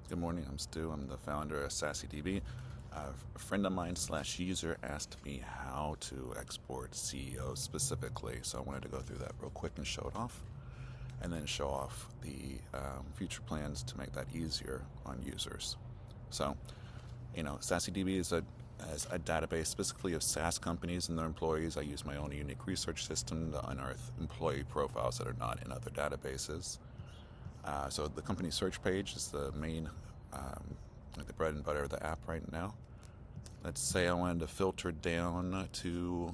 Good morning, I'm Stu. I'm the founder of saasyDB. A friend of mine slash user asked me how to export CEOs specifically, so I wanted to go through that real quick and show it off, and then show off the future plans to make that easier on users. So, saasyDB is a database specifically of SaaS companies and their employees. I use my own unique research system to unearth employee profiles that are not in other databases. So the company search page is the main, the bread and butter of the app right now. Let's say I wanted to filter down to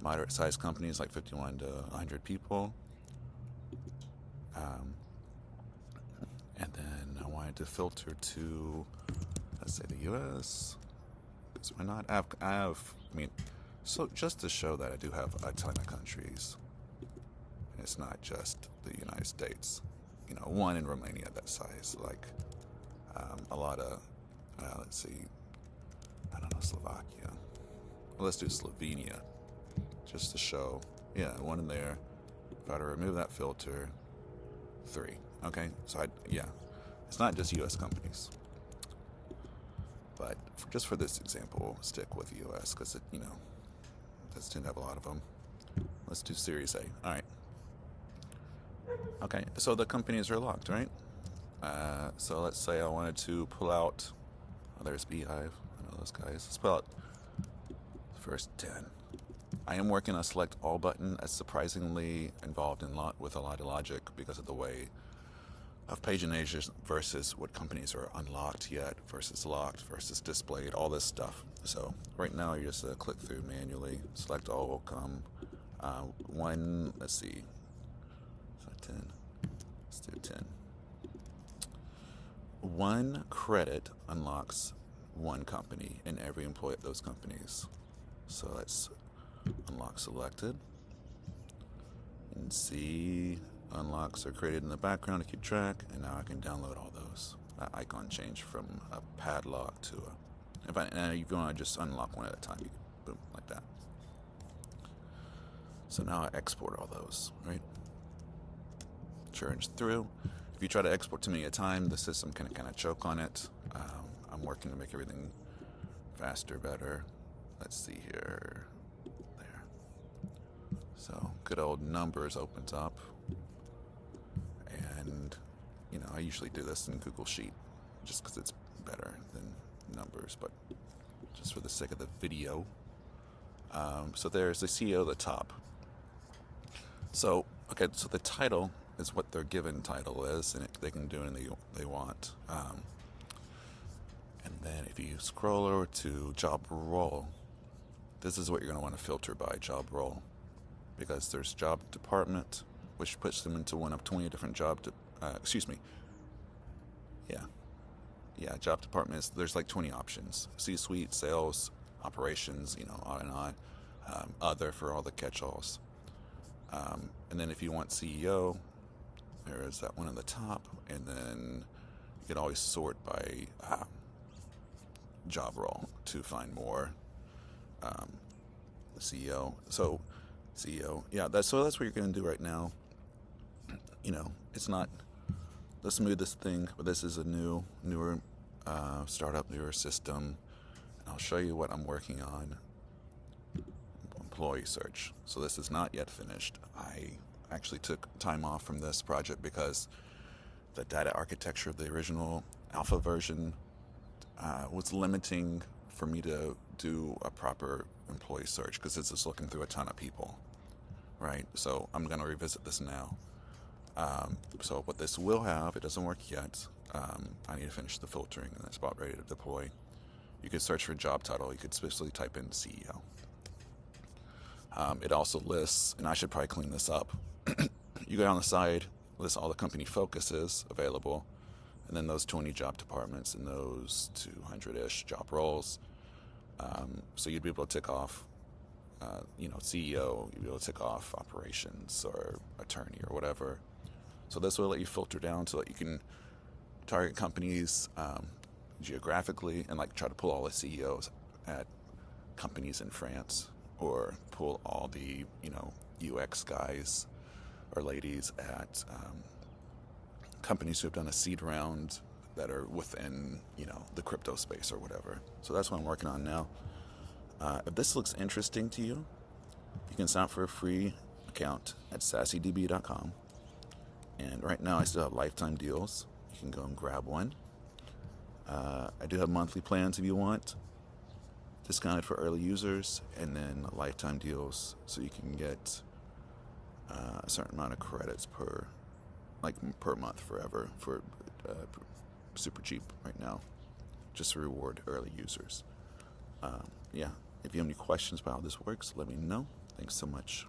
moderate-sized companies like 51 to 100 people. And then I wanted to filter to, let's say, the U.S. Because why not? So just to show that I do have a ton of countries. It's not just the United States. One in Romania that size, like a lot of, let's see, I don't know, Slovakia. Well, let's do Slovenia, just to show, one in there. If I were to remove that filter, 3. Okay, so it's not just U.S. companies. But just for this example, we'll stick with U.S. because it, does tend to have a lot of them. Let's do Series A. All right. Okay, so the companies are locked, right? So let's say I wanted to pull out, there's Beehive, I know those guys. Let's pull out the first 10. I am working on a select all button. That's surprisingly involved with a lot of logic because of the way of paginations versus what companies are unlocked yet versus locked versus displayed, all this stuff. So right now you just click through manually, select all will come. Let's see, 10. Let's do 10. 1 credit unlocks 1 company and every employee at those companies. So let's unlock selected. And see, unlocks are created in the background to keep track, and now I can download all those. That icon changed from a padlock to you want to just unlock one at a time, you can boom, like that. So now I export all those, right? Churns through. If you try to export too many at a time, the system can kind of choke on it. I'm working to make everything faster, better. Let's see here. There. So good old numbers opens up. And, I usually do this in Google Sheet just because it's better than numbers, but just for the sake of the video. So there's the CEO at the top. So the title is what their given title is, and they can do anything they want. And then if you scroll over to job role, this is what you're going to want to filter by, job role, because there's job department, which puts them into one of 20 different job departments. There's like 20 options: C-suite, sales, operations, on and on. Other for all the catch-alls. And then if you want CEO, there is that one on the top, and then you can always sort by job role to find more. CEO. So CEO, that's what you're going to do right now. It's not the smoothest thing, but this is a newer startup, newer system. I'll show you what I'm working on. Employee search. So this is not yet finished. I actually took time off from this project because the data architecture of the original alpha version was limiting for me to do a proper employee search because it's just looking through a ton of people, right? So I'm going to revisit this now. So what this will have, it doesn't work yet. I need to finish the filtering, and that's about ready to deploy. You could search for job title. You could specifically type in CEO. It also lists, and I should probably clean this up. You go on the side, lists all the company focuses available, and then those 20 job departments and those 200-ish job roles. So you'd be able to tick off, CEO, you'd be able to tick off operations or attorney or whatever. So this will let you filter down so that you can target companies geographically and try to pull all the CEOs at companies in France, or pull all the UX guys or ladies at companies who have done a seed round that are within, the crypto space or whatever. So that's what I'm working on now. If this looks interesting to you, you can sign up for a free account at saasyDB.com. And right now I still have lifetime deals. You can go and grab one. I do have monthly plans if you want, discounted for early users, and then lifetime deals so you can get a certain amount of credits per month forever for super cheap right now, just to reward early users. Yeah, if you have any questions about how this works, let me know. Thanks so much.